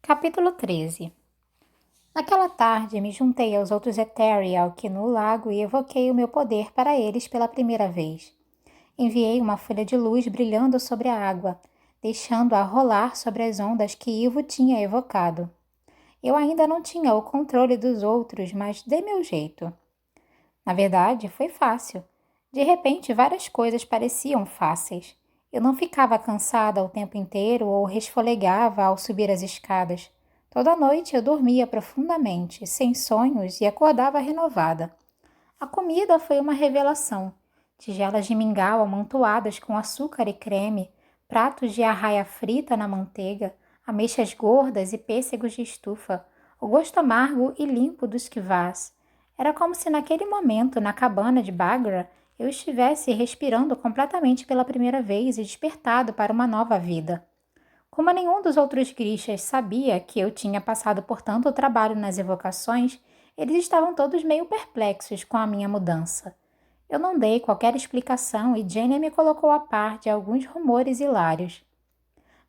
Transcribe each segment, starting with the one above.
Capítulo 13. Naquela tarde, me juntei aos outros Ethereal aqui no lago e evoquei o meu poder para eles pela primeira vez. Enviei uma folha de luz brilhando sobre a água, deixando-a rolar sobre as ondas que Ivo tinha evocado. Eu ainda não tinha o controle dos outros, mas dei meu jeito. Na verdade, foi fácil. De repente, várias coisas pareciam fáceis. Eu não ficava cansada o tempo inteiro ou resfolegava ao subir as escadas. Toda noite eu dormia profundamente, sem sonhos, e acordava renovada. A comida foi uma revelação. Tigelas de mingau amontoadas com açúcar e creme, pratos de arraia frita na manteiga, ameixas gordas e pêssegos de estufa, o gosto amargo e limpo dos kvass. Era como se naquele momento, na cabana de Bagra, eu estivesse respirando completamente pela primeira vez e despertado para uma nova vida. Como nenhum dos outros Grishas sabia que eu tinha passado por tanto trabalho nas evocações, eles estavam todos meio perplexos com a minha mudança. Eu não dei qualquer explicação e Jenny me colocou a par de alguns rumores hilários.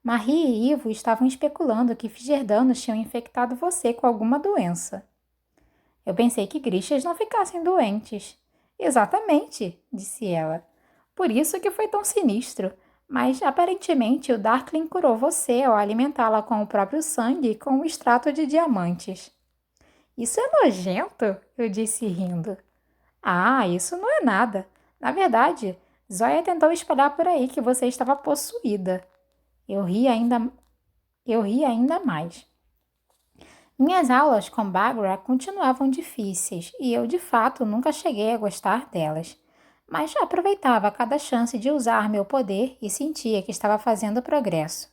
Marie e Ivo estavam especulando que Figerdanos tinham infectado você com alguma doença. Eu pensei que Grishas não ficassem doentes. Exatamente, disse ela. Por isso que foi tão sinistro. Mas aparentemente o Darkling curou você ao alimentá-la com o próprio sangue e com um extrato de diamantes. Isso é nojento, eu disse rindo. Ah, isso não é nada. Na verdade, Zoya tentou espalhar por aí que você estava possuída. Eu ri ainda mais. Minhas aulas com Bagra continuavam difíceis e eu, de fato, nunca cheguei a gostar delas. Mas aproveitava cada chance de usar meu poder e sentia que estava fazendo progresso.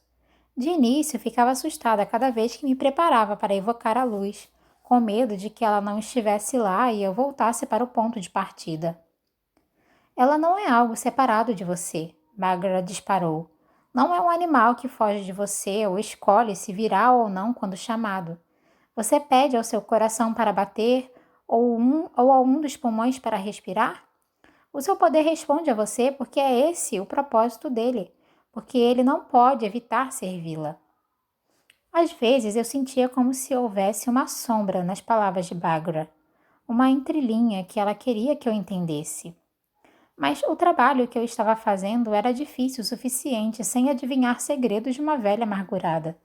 De início, ficava assustada cada vez que me preparava para evocar a luz, com medo de que ela não estivesse lá e eu voltasse para o ponto de partida. Ela não é algo separado de você, Bagra disparou. Não é um animal que foge de você ou escolhe se virar ou não quando chamado. Você pede ao seu coração para bater ou a um dos pulmões para respirar? O seu poder responde a você porque é esse o propósito dele, porque ele não pode evitar servi-la. Às vezes eu sentia como se houvesse uma sombra nas palavras de Bagra, uma entrelinha que ela queria que eu entendesse. Mas o trabalho que eu estava fazendo era difícil o suficiente sem adivinhar segredos de uma velha amargurada.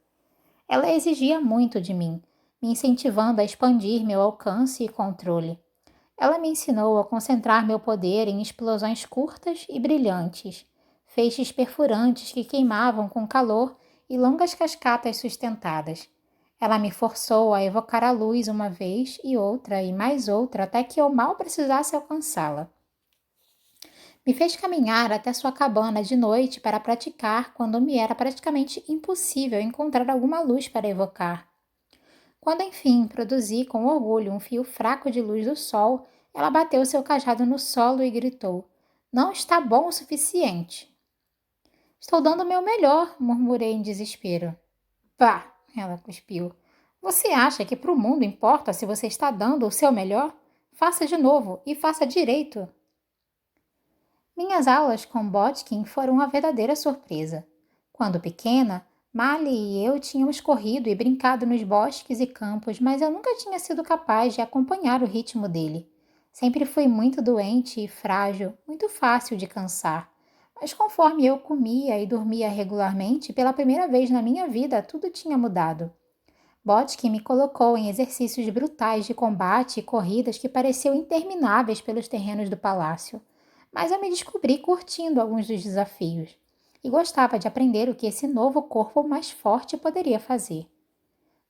Ela exigia muito de mim, me incentivando a expandir meu alcance e controle. Ela me ensinou a concentrar meu poder em explosões curtas e brilhantes, feixes perfurantes que queimavam com calor e longas cascatas sustentadas. Ela me forçou a evocar a luz uma vez e mais outra, até que eu mal precisasse alcançá-la. Me fez caminhar até sua cabana de noite para praticar quando me era praticamente impossível encontrar alguma luz para evocar. Quando enfim produzi com orgulho um fio fraco de luz do sol, ela bateu seu cajado no solo e gritou: Não está bom o suficiente. Estou dando o meu melhor, murmurei em desespero. Pá, ela cuspiu. Você acha que para o mundo importa se você está dando o seu melhor? Faça de novo e faça direito. Minhas aulas com Botkin foram uma verdadeira surpresa. Quando pequena, Mali e eu tínhamos corrido e brincado nos bosques e campos, mas eu nunca tinha sido capaz de acompanhar o ritmo dele. Sempre fui muito doente e frágil, muito fácil de cansar. Mas conforme eu comia e dormia regularmente, pela primeira vez na minha vida, tudo tinha mudado. Botkin me colocou em exercícios brutais de combate e corridas que pareciam intermináveis pelos terrenos do palácio. Mas eu me descobri curtindo alguns dos desafios e gostava de aprender o que esse novo corpo mais forte poderia fazer.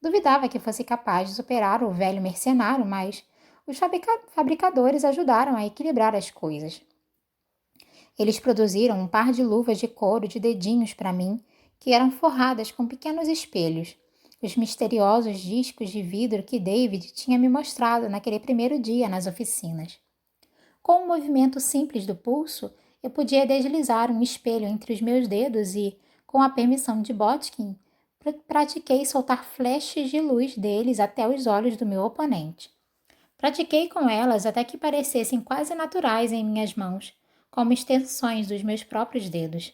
Duvidava que fosse capaz de superar o velho mercenário, mas os fabricadores ajudaram a equilibrar as coisas. Eles produziram um par de luvas de couro de dedinhos para mim, que eram forradas com pequenos espelhos, os misteriosos discos de vidro que David tinha me mostrado naquele primeiro dia nas oficinas. Com um movimento simples do pulso, eu podia deslizar um espelho entre os meus dedos e, com a permissão de Botkin, pratiquei soltar flashes de luz deles até os olhos do meu oponente. Pratiquei com elas até que parecessem quase naturais em minhas mãos, como extensões dos meus próprios dedos.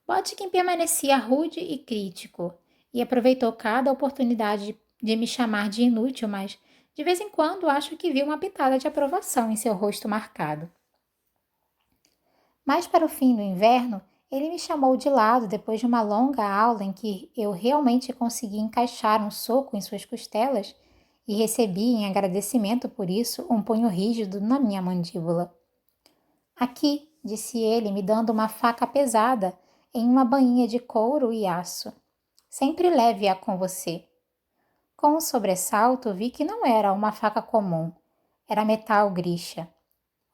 Botkin permanecia rude e crítico. e aproveitou cada oportunidade de me chamar de inútil, mas de vez em quando acho que vi uma pitada de aprovação em seu rosto marcado. Mais para o fim do inverno, ele me chamou de lado depois de uma longa aula em que eu realmente consegui encaixar um soco em suas costelas e recebi, em agradecimento por isso, um punho rígido na minha mandíbula. Aqui, disse ele, me dando uma faca pesada em uma bainha de couro e aço. Sempre leve-a com você. Com um sobressalto, vi que não era uma faca comum. Era metal Grisha.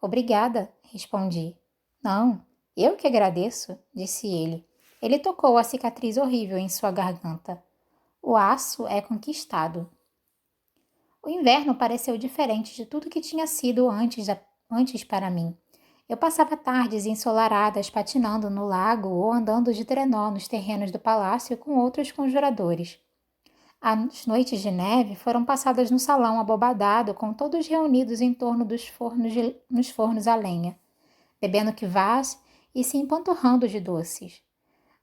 Obrigada, respondi. Não, eu que agradeço, disse ele. Ele tocou a cicatriz horrível em sua garganta. O aço é conquistado. O inverno pareceu diferente de tudo que tinha sido antes para mim. Eu passava tardes ensolaradas patinando no lago ou andando de trenó nos terrenos do palácio com outros conjuradores. As noites de neve foram passadas no salão abobadado, com todos reunidos em torno nos fornos a lenha, bebendo kvass e se empanturrando de doces.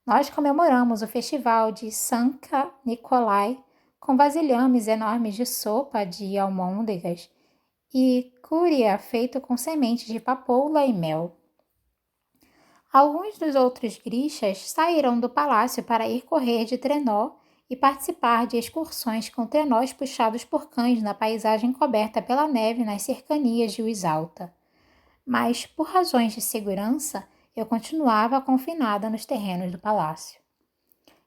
Nós comemoramos o festival de Sanka Nikolai com vasilhames enormes de sopa de almôndegas e curia feito com sementes de papoula e mel. Alguns dos outros grixas saíram do palácio para ir correr de trenó e participar de excursões com trenós puxados por cães na paisagem coberta pela neve nas cercanias de Uisalta. Mas, por razões de segurança, eu continuava confinada nos terrenos do palácio.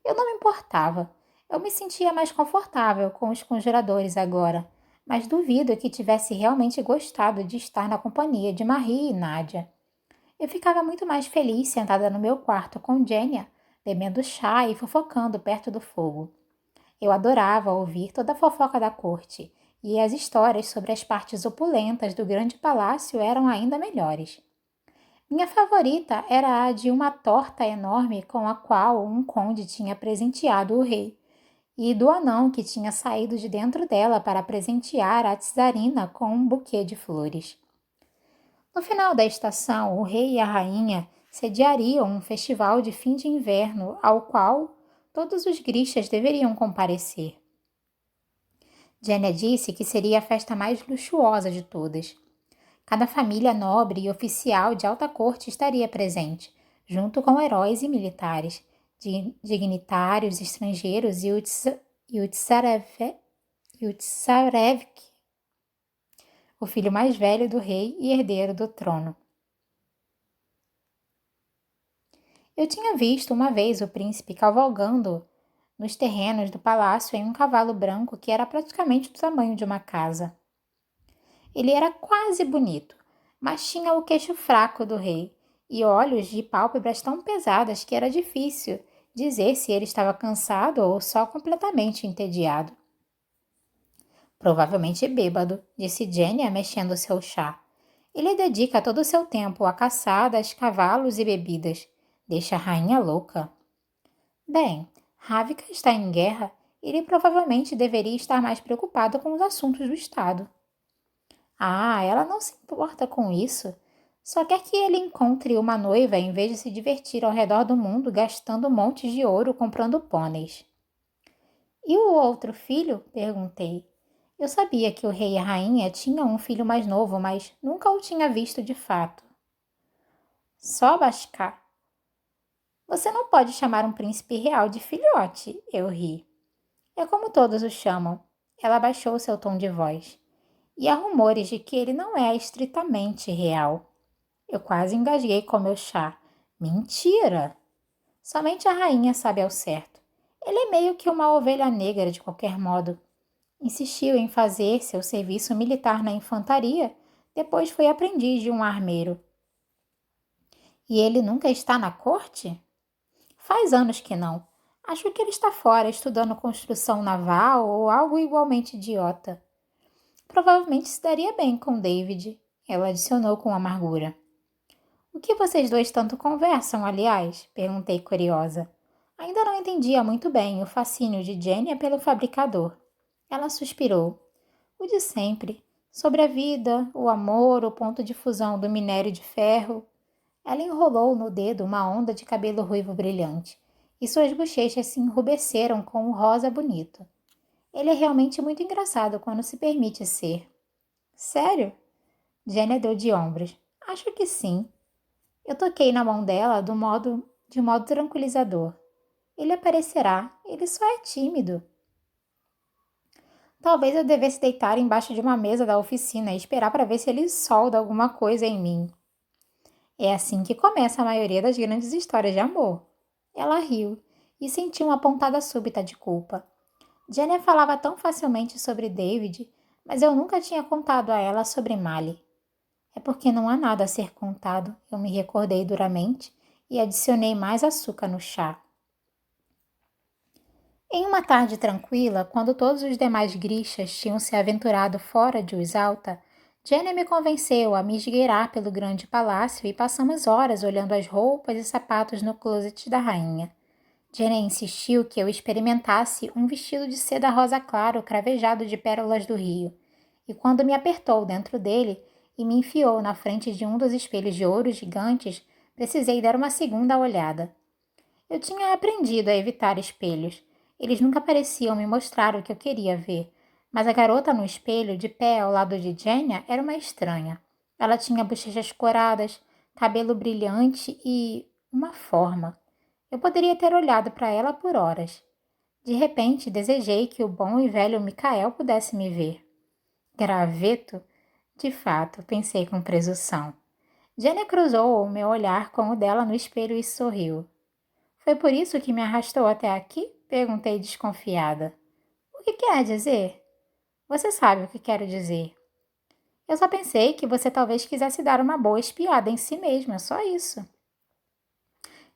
Eu não me importava. Eu me sentia mais confortável com os conjuradores agora, mas duvido que tivesse realmente gostado de estar na companhia de Marie e Nádia. Eu ficava muito mais feliz sentada no meu quarto com Genia, bebendo chá e fofocando perto do fogo. Eu adorava ouvir toda a fofoca da corte, e as histórias sobre as partes opulentas do grande palácio eram ainda melhores. Minha favorita era a de uma torta enorme com a qual um conde tinha presenteado o rei, e do anão que tinha saído de dentro dela para presentear a czarina com um buquê de flores. No final da estação, o rei e a rainha sediariam um festival de fim de inverno ao qual todos os grixas deveriam comparecer. Jania disse que seria a festa mais luxuosa de todas. Cada família nobre e oficial de alta corte estaria presente, junto com heróis e militares, dignitários estrangeiros e o Tsarevk, o filho mais velho do rei e herdeiro do trono. Eu tinha visto uma vez o príncipe cavalgando nos terrenos do palácio em um cavalo branco que era praticamente do tamanho de uma casa. Ele era quase bonito, mas tinha o queixo fraco do rei e olhos de pálpebras tão pesadas que era difícil dizer se ele estava cansado ou só completamente entediado. Provavelmente bêbado, disse Genia mexendo seu chá. Ele dedica todo o seu tempo a caçadas, cavalos e bebidas. Deixa a rainha louca. Bem, Ravika está em guerra. Ele provavelmente deveria estar mais preocupado com os assuntos do Estado. Ah, ela não se importa com isso. Só quer que ele encontre uma noiva em vez de se divertir ao redor do mundo gastando montes de ouro comprando pôneis. E o outro filho? Perguntei. Eu sabia que o rei e a rainha tinham um filho mais novo, mas nunca o tinha visto de fato. Só Bhaskar. Você não pode chamar um príncipe real de filhote, eu ri. É como todos o chamam. Ela baixou seu tom de voz. E há rumores de que ele não é estritamente real. Eu quase engasguei com meu chá. Mentira! Somente a rainha sabe ao certo. Ele é meio que uma ovelha negra de qualquer modo. Insistiu em fazer seu serviço militar na infantaria, depois foi aprendiz de um armeiro. E ele nunca está na corte? Faz anos que não. Acho que ele está fora estudando construção naval ou algo igualmente idiota. Provavelmente se daria bem com David, ela adicionou com amargura. O que vocês dois tanto conversam, aliás? Perguntei curiosa. Ainda não entendia muito bem o fascínio de Genia pelo fabricador. Ela suspirou. O de sempre. Sobre a vida, o amor, o ponto de fusão do minério de ferro. Ela enrolou no dedo uma onda de cabelo ruivo brilhante. e suas bochechas se enrubesceram com um rosa bonito. Ele é realmente muito engraçado quando se permite ser. Sério? Jenny deu de ombros. Acho que sim. Eu toquei na mão dela de modo tranquilizador. Ele aparecerá, ele só é tímido. Talvez eu devesse deitar embaixo de uma mesa da oficina e esperar para ver se ele solda alguma coisa em mim. É assim que começa a maioria das grandes histórias de amor. Ela riu e sentiu uma pontada súbita de culpa. Jenny falava tão facilmente sobre David, mas eu nunca tinha contado a ela sobre Mali. É porque não há nada a ser contado, eu me recordei duramente e adicionei mais açúcar no chá. Em uma tarde tranquila, quando todos os demais grixas tinham se aventurado fora de Usalta, Jenny me convenceu a me esgueirar pelo grande palácio e passamos horas olhando as roupas e sapatos no closet da rainha. Jenny insistiu que eu experimentasse um vestido de seda rosa claro cravejado de pérolas do rio, e quando me apertou dentro dele e me enfiou na frente de um dos espelhos de ouro gigantes, precisei dar uma segunda olhada. Eu tinha aprendido a evitar espelhos. Eles nunca pareciam me mostrar o que eu queria ver, mas a garota no espelho, de pé ao lado de Jenny, era uma estranha. Ela tinha bochechas coradas, cabelo brilhante e uma forma. Eu poderia ter olhado para ela por horas. De repente, desejei que o bom e velho Micael pudesse me ver. Graveto? De fato, pensei com presunção. Jenny cruzou o meu olhar com o dela no espelho e sorriu. Foi por isso que me arrastou até aqui? Perguntei desconfiada. O que quer dizer? Você sabe o que quero dizer. Eu só pensei que você talvez quisesse dar uma boa espiada em si mesma, só isso.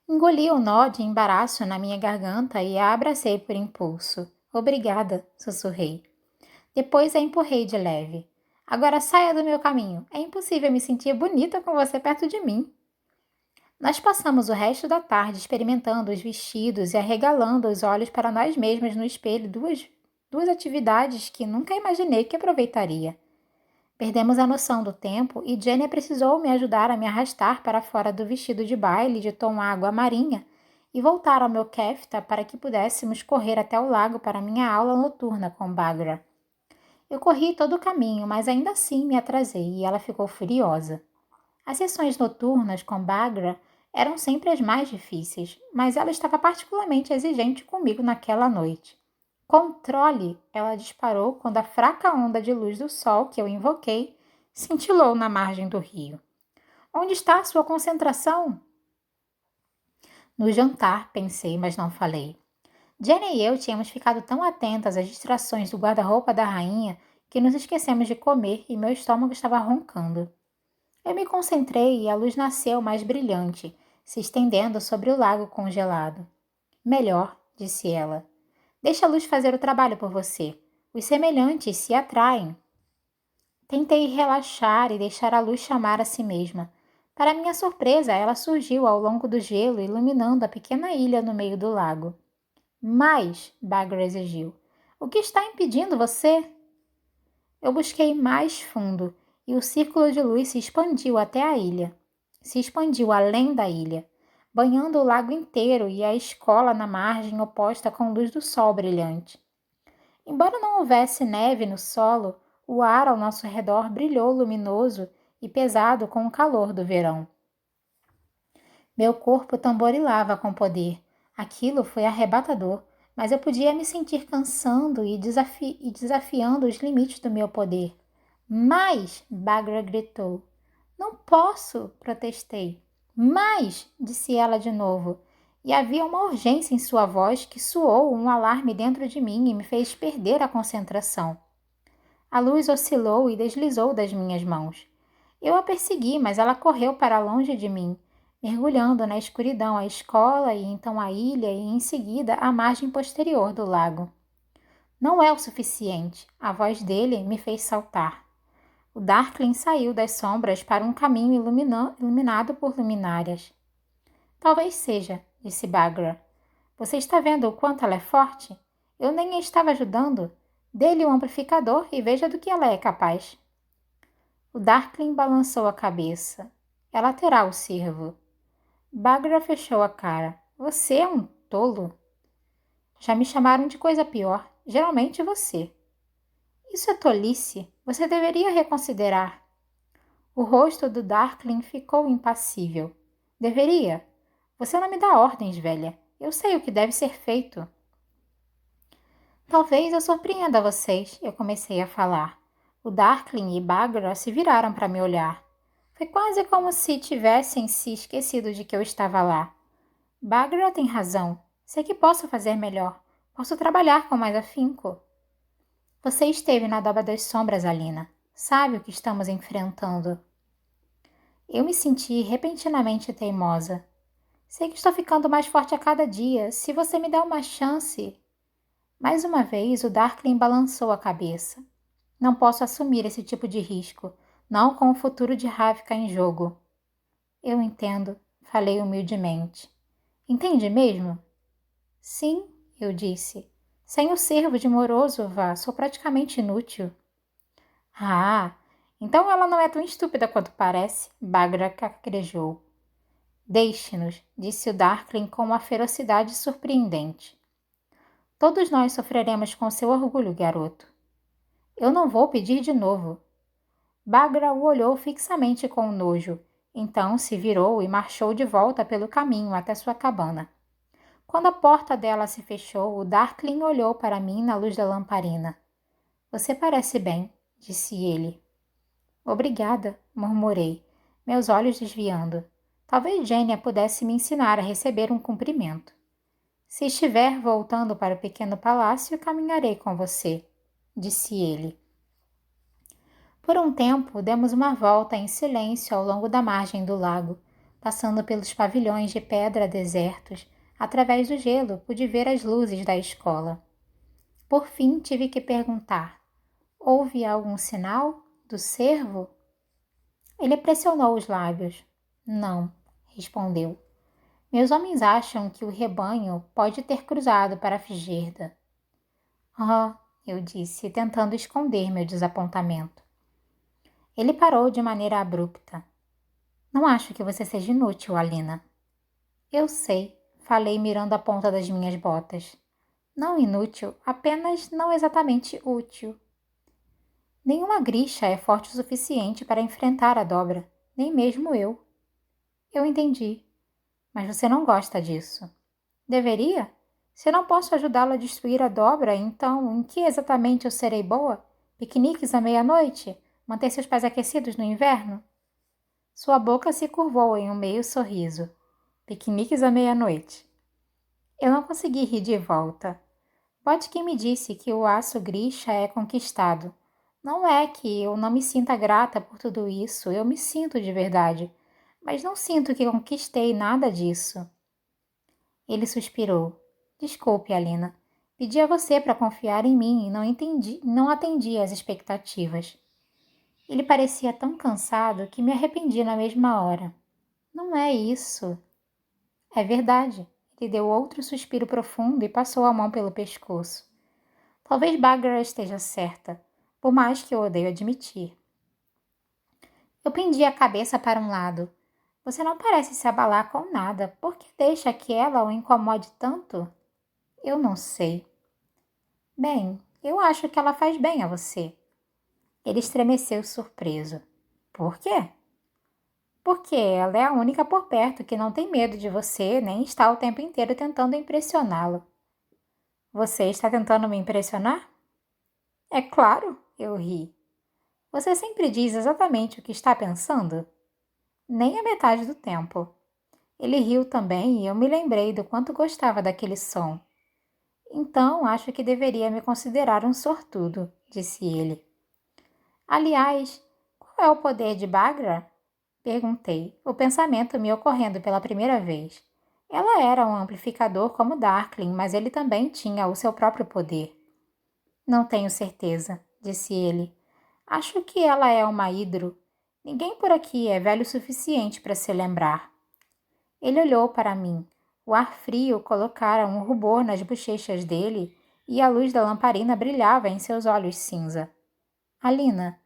Engoli o nó de embaraço na minha garganta e a abracei por impulso. Obrigada, sussurrei. Depois a empurrei de leve. Agora saia do meu caminho. É impossível me sentir bonita com você perto de mim. Nós passamos o resto da tarde experimentando os vestidos e arregalando os olhos para nós mesmas no espelho, duas atividades que nunca imaginei que aproveitaria. Perdemos a noção do tempo e Jenny precisou me ajudar a me arrastar para fora do vestido de baile de tom água marinha e voltar ao meu kefta para que pudéssemos correr até o lago para minha aula noturna com Bagra. Eu corri todo o caminho, mas ainda assim me atrasei e ela ficou furiosa. As sessões noturnas com Bagra eram sempre as mais difíceis, mas ela estava particularmente exigente comigo naquela noite. Controle! Ela disparou quando a fraca onda de luz do sol que eu invoquei cintilou na margem do rio. Onde está a sua concentração? No jantar, pensei, mas não falei. Jenny e eu tínhamos ficado tão atentas às distrações do guarda-roupa da rainha que nos esquecemos de comer e meu estômago estava roncando. Eu me concentrei e a luz nasceu mais brilhante, se estendendo sobre o lago congelado. Melhor, disse ela. Deixa a luz fazer o trabalho por você. Os semelhantes se atraem. Tentei relaxar e deixar a luz chamar a si mesma. Para minha surpresa, ela surgiu ao longo do gelo, iluminando a pequena ilha no meio do lago. Mais, Bagra exigiu. O que está impedindo você? Eu busquei mais fundo e o círculo de luz se expandiu até a ilha. Se expandiu além da ilha, banhando o lago inteiro e a escola na margem oposta com luz do sol brilhante. Embora não houvesse neve no solo, o ar ao nosso redor brilhou luminoso e pesado com o calor do verão. Meu corpo tamborilava com poder. Aquilo foi arrebatador, mas eu podia me sentir cansando e desafiando os limites do meu poder. Mais! Bagra gritou. Não posso! Protestei. Mais! Disse ela de novo. E havia uma urgência em sua voz que soou um alarme dentro de mim e me fez perder a concentração. A luz oscilou e deslizou das minhas mãos. Eu a persegui, mas ela correu para longe de mim, mergulhando na escuridão a escola e então a ilha e em seguida a margem posterior do lago. Não é o suficiente. A voz dele me fez saltar. O Darkling saiu das sombras para um caminho iluminado por luminárias. Talvez seja, disse Bagra. Você está vendo o quanto ela é forte? Eu nem a estava ajudando. Dê-lhe um amplificador e veja do que ela é capaz. O Darkling balançou a cabeça. Ela terá o servo. Bagra fechou a cara. Você é um tolo? Já me chamaram de coisa pior, geralmente você. Isso é tolice, você deveria reconsiderar. O rosto do Darkling ficou impassível. Deveria. Você não me dá ordens, velha. Eu sei o que deve ser feito. Talvez eu surpreenda vocês, eu comecei a falar. O Darkling e Bagra se viraram para me olhar. Foi quase como se tivessem se esquecido de que eu estava lá. Bagra tem razão. Sei que posso fazer melhor. Posso trabalhar com mais afinco. Você esteve na Dobra das Sombras, Alina. Sabe o que estamos enfrentando. Eu me senti repentinamente teimosa. Sei que estou ficando mais forte a cada dia. Se você me der uma chance... Mais uma vez, o Darkling balançou a cabeça. Não posso assumir esse tipo de risco, não com o futuro de Ravka em jogo. Eu entendo, falei humildemente. Entende mesmo? Sim, eu disse. Sem o servo de Morozova, sou praticamente inútil. Ah, então ela não é tão estúpida quanto parece, Bagra cacarejou. Deixe-nos, disse o Darkling com uma ferocidade surpreendente. Todos nós sofreremos com seu orgulho, garoto. Eu não vou pedir de novo. Bagra o olhou fixamente com nojo, então se virou e marchou de volta pelo caminho até sua cabana. Quando a porta dela se fechou, o Darkling olhou para mim na luz da lamparina. Você parece bem, disse ele. Obrigada, murmurei, meus olhos desviando. Talvez Gênia pudesse me ensinar a receber um cumprimento. Se estiver voltando para o pequeno palácio, caminharei com você, disse ele. Por um tempo, demos uma volta em silêncio ao longo da margem do lago, passando pelos pavilhões de pedra desertos. Através do gelo, pude ver as luzes da escola. Por fim, tive que perguntar: houve algum sinal do cervo? Ele pressionou os lábios. Não, respondeu. Meus homens acham que o rebanho pode ter cruzado para a Figerda. Ah, eu disse, tentando esconder meu desapontamento. Ele parou de maneira abrupta. Não acho que você seja inútil, Alina. Eu sei, falei mirando a ponta das minhas botas. Não inútil, apenas não exatamente útil. Nenhuma Grisha é forte o suficiente para enfrentar a dobra, nem mesmo eu. Eu entendi. Mas você não gosta disso. Deveria? Se não posso ajudá-lo a destruir a dobra, então em que exatamente eu serei boa? Piqueniques à meia-noite? Manter seus pés aquecidos no inverno? Sua boca se curvou em um meio sorriso. Piqueniques à meia-noite. Eu não consegui rir de volta. Botkin me disse que o aço Grisha é conquistado. Não é que eu não me sinta grata por tudo isso, eu me sinto de verdade. Mas não sinto que conquistei nada disso. Ele suspirou. Desculpe, Alina. Pedi a você para confiar em mim e não atendi às expectativas. Ele parecia tão cansado que me arrependi na mesma hora. Não é isso. É verdade. Ele deu outro suspiro profundo e passou a mão pelo pescoço. Talvez Bagra esteja certa, por mais que eu odeie admitir. Eu pendi a cabeça para um lado. Você não parece se abalar com nada. Por que deixa que ela o incomode tanto? Eu não sei. Bem, eu acho que ela faz bem a você. Ele estremeceu surpreso. Por quê? Porque ela é a única por perto que não tem medo de você nem está o tempo inteiro tentando impressioná-lo. Você está tentando me impressionar? É claro, eu ri. Você sempre diz exatamente o que está pensando? Nem a metade do tempo. Ele riu também e eu me lembrei do quanto gostava daquele som. Então, acho que deveria me considerar um sortudo, disse ele. Aliás, qual é o poder de Bagra? Perguntei, o pensamento me ocorrendo pela primeira vez. Ela era um amplificador como Darkling, mas ele também tinha o seu próprio poder. Não tenho certeza, disse ele. Acho que ela é uma hidro. Ninguém por aqui é velho o suficiente para se lembrar. Ele olhou para mim. O ar frio colocara um rubor nas bochechas dele e a luz da lamparina brilhava em seus olhos cinza. Alina,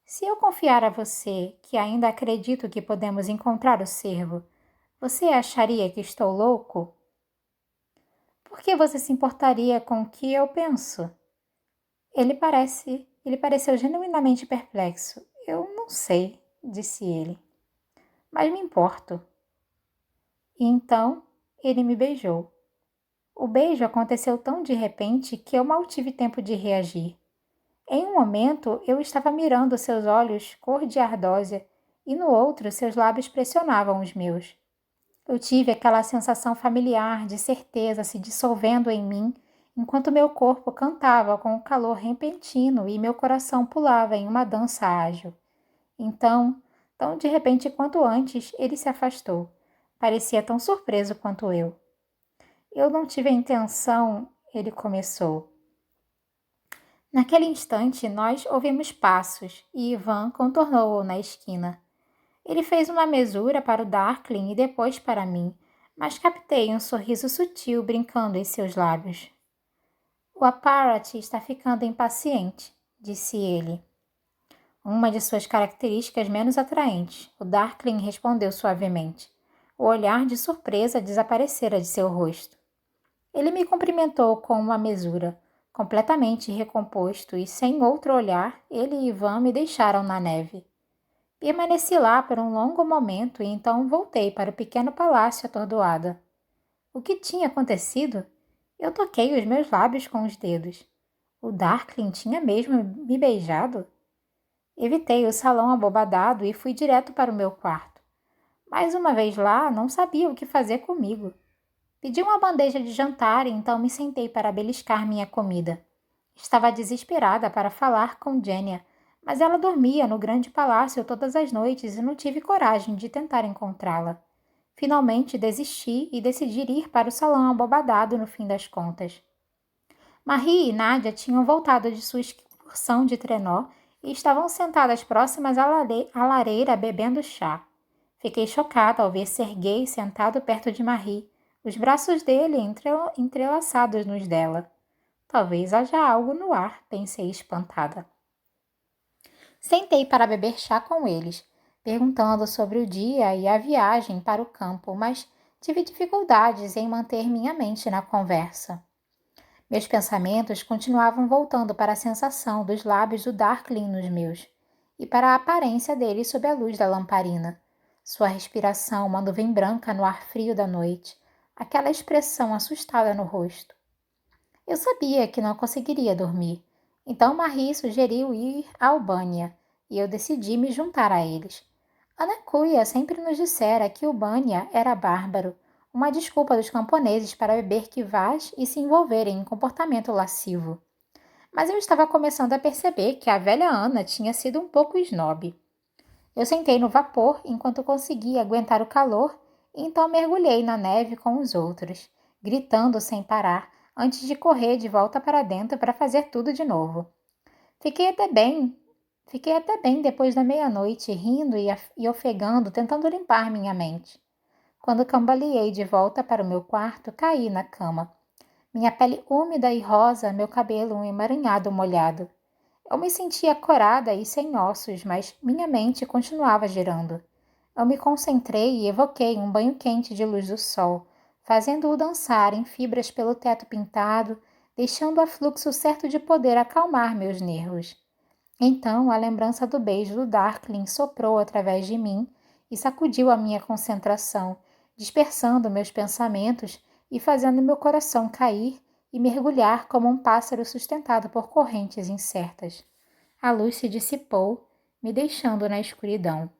se eu confiar a você que ainda acredito que podemos encontrar o cervo, você acharia que estou louco? Por que você se importaria com o que eu penso? Ele pareceu genuinamente perplexo. Eu não sei, disse ele. Mas me importo. E então ele me beijou. O beijo aconteceu tão de repente que eu mal tive tempo de reagir. Em um momento eu estava mirando seus olhos cor de ardósia e no outro seus lábios pressionavam os meus. Eu tive aquela sensação familiar de certeza se dissolvendo em mim, enquanto meu corpo cantava com o calor repentino e meu coração pulava em uma dança ágil. Então, tão de repente quanto antes, ele se afastou. Parecia tão surpreso quanto eu. Eu não tive a intenção, ele começou. Naquele instante, nós ouvimos passos e Ivan contornou-o na esquina. Ele fez uma mesura para o Darkling e depois para mim, mas captei um sorriso sutil brincando em seus lábios. O Aparat está ficando impaciente, disse ele. Uma de suas características menos atraentes, o Darkling respondeu suavemente. O olhar de surpresa desaparecera de seu rosto. Ele me cumprimentou com uma mesura, completamente recomposto, e sem outro olhar, ele e Ivan me deixaram na neve. Permaneci lá por um longo momento e então voltei para o pequeno palácio atordoada. O que tinha acontecido? Eu toquei os meus lábios com os dedos. O Darkling tinha mesmo me beijado? Evitei o salão abobadado e fui direto para o meu quarto. Mais uma vez lá, não sabia o que fazer comigo. Pedi uma bandeja de jantar e então me sentei para beliscar minha comida. Estava desesperada para falar com Jenia, mas ela dormia no grande palácio todas as noites e não tive coragem de tentar encontrá-la. Finalmente desisti e decidi ir para o salão abobadado no fim das contas. Marie e Nádia tinham voltado de sua excursão de trenó e estavam sentadas próximas à lareira bebendo chá. Fiquei chocada ao ver Serguei sentado perto de Marie, os braços dele entrelaçados nos dela. Talvez haja algo no ar, pensei espantada. Sentei para beber chá com eles, perguntando sobre o dia e a viagem para o campo, mas tive dificuldades em manter minha mente na conversa. Meus pensamentos continuavam voltando para a sensação dos lábios do Darkling nos meus, e para a aparência dele sob a luz da lamparina. Sua respiração, uma nuvem branca no ar frio da noite, aquela expressão assustada no rosto. Eu sabia que não conseguiria dormir, então Marie sugeriu ir a Albânia, e eu decidi me juntar a eles. Anacuia sempre nos dissera que Albânia era bárbaro, uma desculpa dos camponeses para beber kvass e se envolverem em comportamento lascivo. Mas eu estava começando a perceber que a velha Ana tinha sido um pouco snob. Eu sentei no vapor enquanto conseguia aguentar o calor e então mergulhei na neve com os outros, gritando sem parar, antes de correr de volta para dentro para fazer tudo de novo. Fiquei até bem depois da meia-noite, rindo e ofegando, tentando limpar minha mente. Quando cambaleei de volta para o meu quarto, caí na cama. Minha pele úmida e rosa, meu cabelo um emaranhado molhado. Eu me sentia corada e sem ossos, mas minha mente continuava girando. Eu me concentrei e evoquei um banho quente de luz do sol, fazendo-o dançar em fibras pelo teto pintado, deixando a fluxo certo de poder acalmar meus nervos. Então a lembrança do beijo do Darkling soprou através de mim e sacudiu a minha concentração, dispersando meus pensamentos e fazendo meu coração cair e mergulhar como um pássaro sustentado por correntes incertas. A luz se dissipou, me deixando na escuridão.